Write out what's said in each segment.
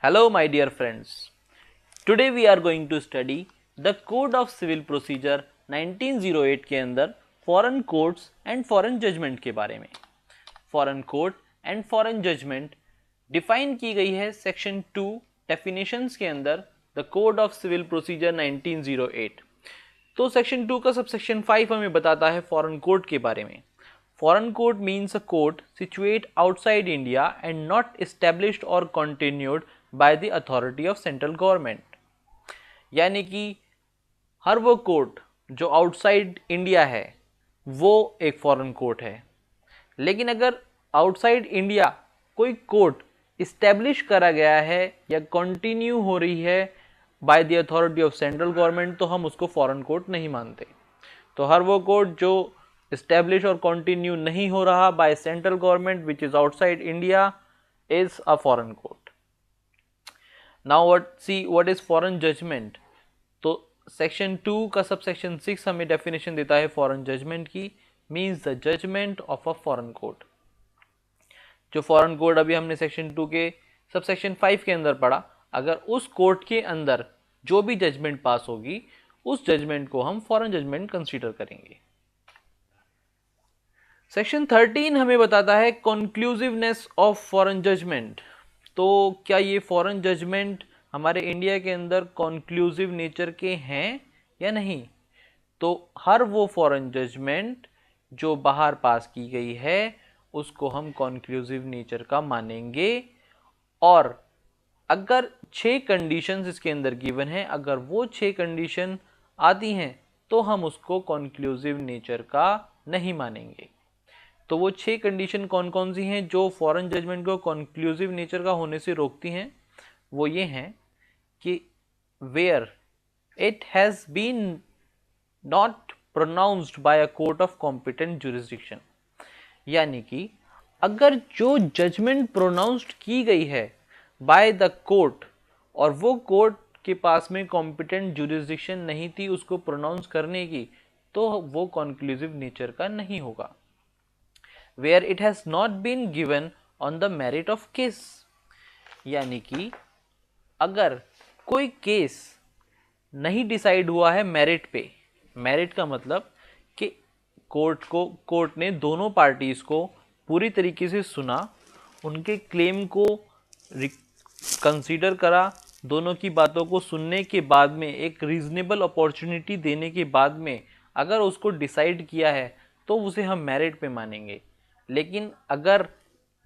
Hello my dear friends. Today we are going to study the Code of Civil Procedure 1908 के अंदर foreign courts and foreign judgment के बारे में। Foreign court and foreign judgment define की गई है section 2 definitions के अंदर the code of civil procedure 1908। तो सेक्शन 2 का सबसेक्शन 5 हमें बताता है फॉरेन कोर्ट के बारे में। Foreign court means a court situate outside India and not established or continued by the authority of central government। यानी कि हर वो कोर्ट जो आउटसाइड इंडिया है वो एक फॉरेन कोर्ट है, लेकिन अगर आउटसाइड इंडिया कोई कोर्ट इस्टेब्लिश करा गया है या कंटिन्यू हो रही है by the authority of central government तो हम उसको फॉरेन कोर्ट नहीं मानते। तो हर वो कोर्ट जो establish और continue नहीं हो रहा by central government which is outside India is a foreign court। Now what is foreign judgment। तो section 2 का subsection 6 हमें definition देता है foreign judgment की, means the judgment of a foreign court। जो foreign court अभी हमने section 2 के subsection 5 के अंदर पढ़ा, अगर उस कोर्ट के अंदर जो भी जजमेंट पास होगी उस जजमेंट को हम फॉरेन जजमेंट कंसीडर करेंगे। सेक्शन 13 हमें बताता है कंक्लूसिवनेस ऑफ फॉरेन जजमेंट। तो क्या ये फॉरेन जजमेंट हमारे इंडिया के अंदर कंक्लूसिव नेचर के हैं या नहीं। तो हर वो फॉरेन जजमेंट जो बाहर पास की गई है उसको हम कंक्लूसिव नेचर का मानेंगे, और अगर 6 कंडीशंस इसके अंदर गिवन है, अगर वो 6 कंडीशन आती हैं तो हम उसको कंक्लूसिव नेचर का नहीं मानेंगे। तो वो 6 कंडीशन कौन कौन सी हैं जो फॉरेन जजमेंट को कंक्लूसिव नेचर का होने से रोकती हैं। वो ये हैं कि where it has been not pronounced by a court of competent jurisdiction. यानी कि अगर जो जजमेंट प्रोनाउंस्ड की गई है बाय द कोर्ट और वो कोर्ट के पास में कॉम्पिटेंट जुरिस्डिक्शन नहीं थी उसको प्रोनाउंस करने की, तो वो कंक्लूसिव नेचर का नहीं होगा। Where it has not been given on the merit of case। यानी कि अगर कोई केस नहीं डिसाइड हुआ है मेरिट पे, मेरिट का मतलब कि कोर्ट ने दोनों पार्टीज को पूरी तरीके से सुना, उनके क्लेम को कंसीडर करा, दोनों की बातों को सुनने के बाद में एक रीजनेबल अपॉर्चुनिटी देने के बाद में अगर उसको डिसाइड किया है तो उसे हम मेरिट पे मानेंगे। लेकिन अगर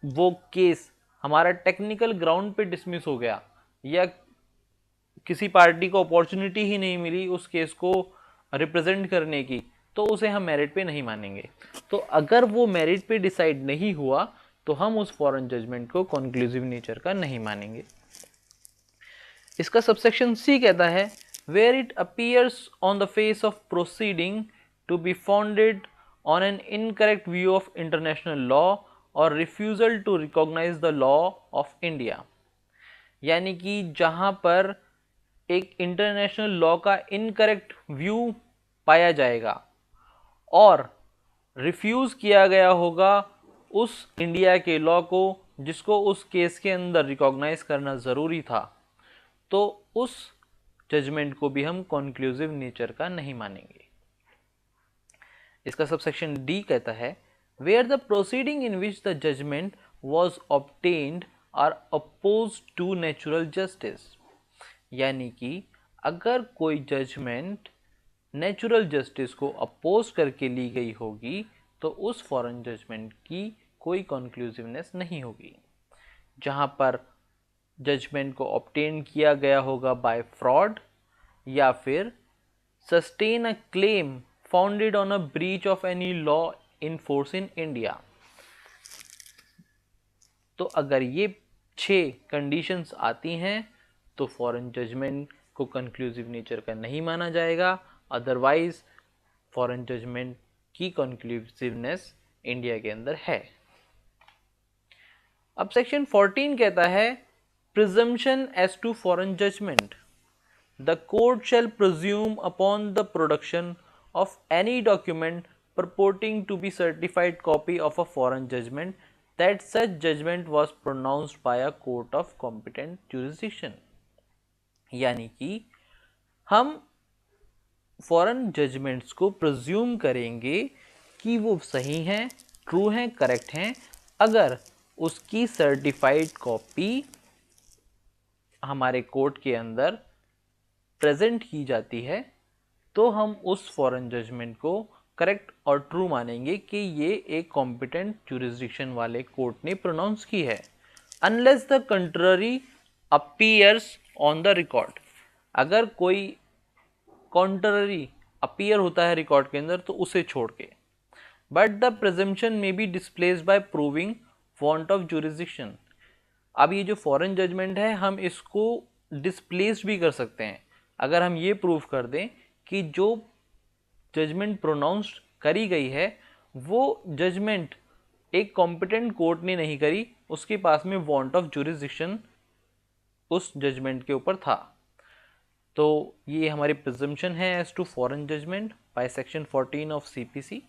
वो केस हमारा टेक्निकल ग्राउंड पे डिसमिस हो गया या किसी पार्टी को अपॉर्चुनिटी ही नहीं मिली उस केस को रिप्रेजेंट करने की, तो उसे हम मेरिट पे नहीं मानेंगे। तो अगर वो मेरिट पे डिसाइड नहीं हुआ तो हम उस फॉरेन जजमेंट को कंक्लूसिव नेचर का नहीं मानेंगे। इसका सबसेक्शन सी कहता है where it appears on the face of proceeding to be founded on an incorrect view of international law or refusal to recognize the law of India। यानी कि जहाँ पर एक इंटरनेशनल लॉ का इनकरेक्ट व्यू पाया जाएगा और रिफ्यूज़ किया गया होगा उस इंडिया के लॉ को जिसको उस केस के अंदर रिकॉग्नाइज करना ज़रूरी था, तो उस जजमेंट को भी हम कंक्लूसिव नेचर का नहीं मानेंगे। इसका सबसेक्शन डी कहता है where the proceeding in which the judgment was obtained are opposed to natural justice. यानी कि अगर कोई जजमेंट नेचुरल जस्टिस को अपोज करके ली गई होगी तो उस फॉरेन जजमेंट की कोई कंक्लूसिवनेस नहीं होगी। जहाँ पर जजमेंट को ऑब्टेन किया गया होगा बाय फ्रॉड या फिर sustain a claim founded on a breach of any law in force in India। तो अगर ये 6 कंडीशंस आती हैं तो फॉरेन जजमेंट को कंक्लूसिव नेचर का नहीं माना जाएगा, अदरवाइज फॉरेन जजमेंट की कंक्लूसिवनेस इंडिया के अंदर है। अब सेक्शन 14 कहता है presumption as to foreign judgment. The court shall presume upon the production of any document purporting to be certified copy of a foreign judgment that such judgment was pronounced by a court of competent jurisdiction। यानी कि हम foreign judgements को presume करेंगे कि वो सही हैं, true हैं, करेक्ट हैं, अगर उसकी सर्टिफाइड कॉपी हमारे कोर्ट के अंदर प्रेजेंट की जाती है, तो हम उस फॉरेन जजमेंट को करेक्ट और ट्रू मानेंगे कि ये एक कॉम्पिटेंट जुरिस्डिक्शन वाले कोर्ट ने प्रोनाउंस की है, unless the contrary appears on the record. अगर कोई कॉन्ट्ररी अपीयर होता है रिकॉर्ड के अंदर तो उसे छोड़ के। But the presumption may be displaced by proving want of jurisdiction. अब ये जो फॉरेन जजमेंट है हम इसको डिस्प्लेस भी कर सकते हैं अगर हम ये प्रूव कर दें कि जो जजमेंट प्रोनाउंस्ड करी गई है वो जजमेंट एक कॉम्पिटेंट कोर्ट ने नहीं करी, उसके पास में वांट ऑफ जुरिस्डिक्शन उस जजमेंट के ऊपर था। तो ये हमारी प्रिजम्पशन है as to foreign judgment by section 14 of CPC.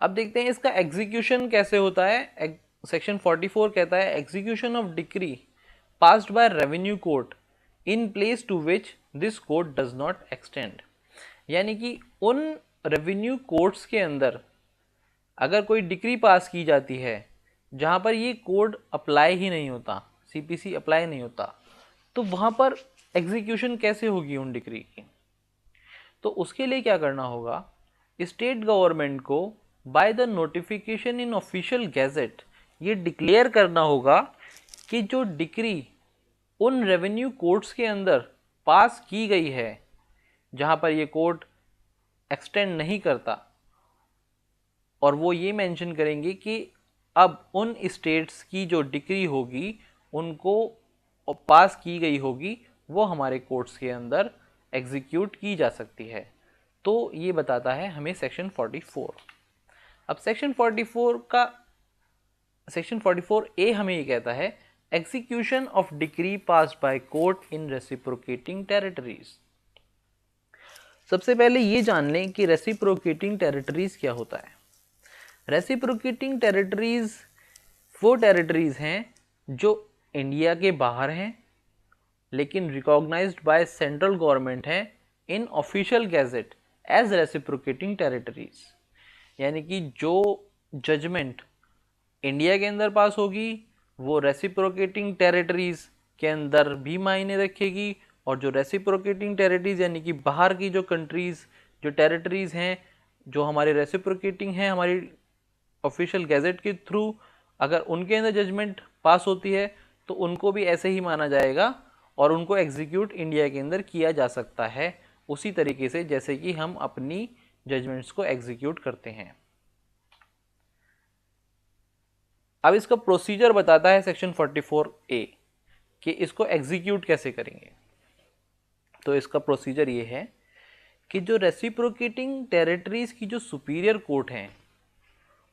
अब देखते हैं इसका एग्जीक्यूशन कैसे होता है। सेक्शन 44 कहता है execution of decree passed by revenue court in place to which this court does not extend. यानी कि उन रेवेन्यू कोर्ट्स के अंदर अगर कोई डिक्री पास की जाती है जहाँ पर ये कोड अप्लाई ही नहीं होता, सीपीसी अप्लाई नहीं होता, तो वहाँ पर एग्जीक्यूशन कैसे होगी उन डिक्री की। तो उसके लिए क्या करना होगा, स्टेट गवर्नमेंट को by the notification in official gadget ये डिक्लेयर करना होगा कि जो डिक्री उन रेवेन्यू कोर्ट्स के अंदर पास की गई है जहाँ पर ये कोर्ट एक्सटेंड नहीं करता, और वो ये मेंशन करेंगे कि अब उन स्टेट्स की जो डिक्री होगी उनको पास की गई होगी वो हमारे कोर्ट्स के अंदर एग्जीक्यूट की जा सकती है। तो ये बताता है हमें सेक्शन 44। अब सेक्शन 44 ए हमें ये कहता है execution of decree passed by court in reciprocating territories. सबसे पहले ये जान लें कि रेसिप्रोकेटिंग टेरिटरीज क्या होता है। रेसिप्रोकेटिंग टेरिटरीज वो टेरिटरीज हैं जो इंडिया के बाहर हैं लेकिन रिकॉग्नाइज्ड बाय सेंट्रल गवर्नमेंट हैं in official gazette as reciprocating territories. यानी कि जो जजमेंट इंडिया के अंदर पास होगी वो रेसिप्रोकेटिंग टेरिटरीज के अंदर भी मायने रखेगी, और जो रेसिप्रोकेटिंग टेरिटरीज यानी कि बाहर की जो कंट्रीज जो टेरिटरीज हैं जो हमारे रेसिप्रोकेटिंग हैं हमारी ऑफिशियल गैजेट के थ्रू, अगर उनके अंदर जजमेंट पास होती है तो उनको भी ऐसे ही माना जाएगा और उनको एग्जीक्यूट इंडिया के अंदर किया जा सकता है उसी तरीके से जैसे कि हम अपनी जजमेंट्स को एग्जीक्यूट करते हैं। अब इसका प्रोसीजर बताता है सेक्शन 44A कि इसको एग्जीक्यूट कैसे करेंगे। तो इसका प्रोसीजर ये है कि जो रेसिप्रोकेटिंग टेरिटरीज की जो सुपीरियर कोर्ट हैं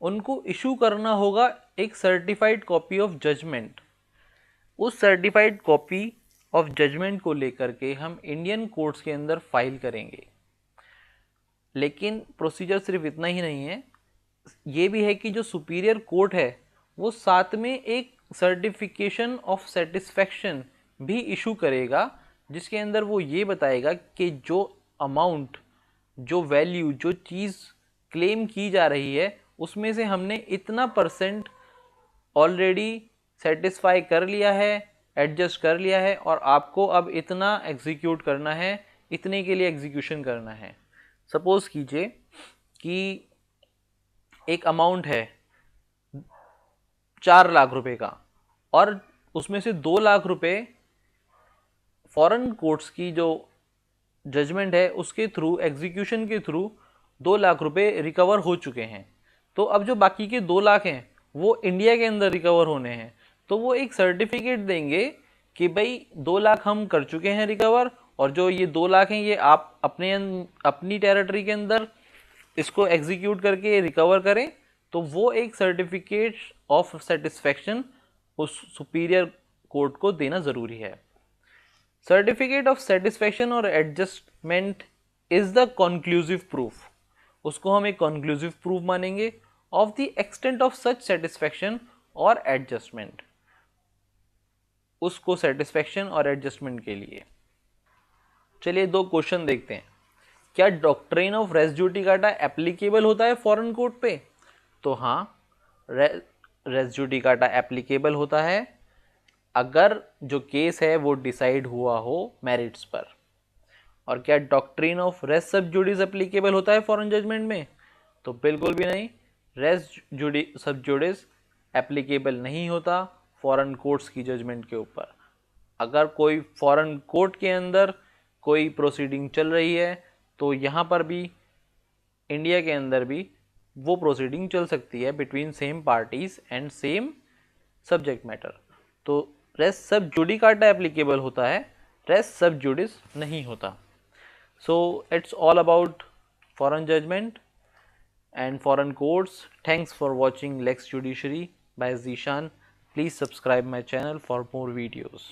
उनको इशू करना होगा एक सर्टिफाइड कॉपी ऑफ जजमेंट। उस सर्टिफाइड कॉपी ऑफ जजमेंट को लेकर के हम इंडियन कोर्ट्स के अंदर फाइल करेंगे। लेकिन प्रोसीजर सिर्फ इतना ही नहीं है, ये भी है कि जो सुपीरियर कोर्ट है वो साथ में एक सर्टिफिकेशन ऑफ सेटिस्फैक्शन भी इशू करेगा जिसके अंदर वो ये बताएगा कि जो अमाउंट जो वैल्यू जो चीज़ क्लेम की जा रही है उसमें से हमने इतना % ऑलरेडी सेटिस्फाई कर लिया है, एडजस्ट कर लिया है, और आपको अब इतना एग्जीक्यूट करना है, इतने के लिए एग्जीक्यूशन करना है। सपोज कीजिए कि एक अमाउंट है 4 लाख रुपए का और उसमें से 2 लाख रुपए फॉरेन कोर्ट्स की जो जजमेंट है उसके थ्रू एग्जीक्यूशन के थ्रू 2 लाख रुपए रिकवर हो चुके हैं। तो अब जो बाकी के 2 लाख हैं वो इंडिया के अंदर रिकवर होने हैं, तो वो एक सर्टिफिकेट देंगे कि भाई 2 लाख हम कर चुके हैं रिकवर, और जो ये 2 लाख हैं ये आप अपनी टेरिटरी के अंदर इसको एग्जीक्यूट करके रिकवर करें। तो वो एक सर्टिफिकेट ऑफ सेटिस्फैक्शन उस सुपीरियर कोर्ट को देना ज़रूरी है। सर्टिफिकेट ऑफ सेटिस्फैक्शन और adjustment is the conclusive proof. उसको हम एक कंक्लूसिव प्रूफ मानेंगे of the extent of such satisfaction or adjustment, उसको सेटिस्फेक्शन और एडजस्टमेंट के लिए। चलिए दो क्वेश्चन देखते हैं। क्या doctrine of res judicata applicable होता है फॉरेन कोर्ट पे? तो हाँ, रेस जुडिकाटा एप्लीकेबल होता है अगर जो केस है वो डिसाइड हुआ हो मेरिट्स पर। और क्या डॉक्ट्रिन ऑफ रेस सब जुडिस एप्लीकेबल होता है फॉरेन जजमेंट में? तो बिल्कुल भी नहीं। रेस सब जुडिस एप्लीकेबल नहीं होता फॉरेन कोर्ट्स की जजमेंट के ऊपर। अगर कोई फॉरेन कोर्ट के अंदर कोई प्रोसीडिंग चल रही है तो यहाँ पर भी इंडिया के अंदर भी वो प्रोसीडिंग चल सकती है between same parties and same subject matter. तो रेस सब जुडिकाटा एप्लीकेबल होता है, रेस सब जुडिस नहीं होता। So it's all about foreign judgment and foreign courts. Thanks for watching Lex Judiciary by Zishan. Please subscribe my channel for more videos.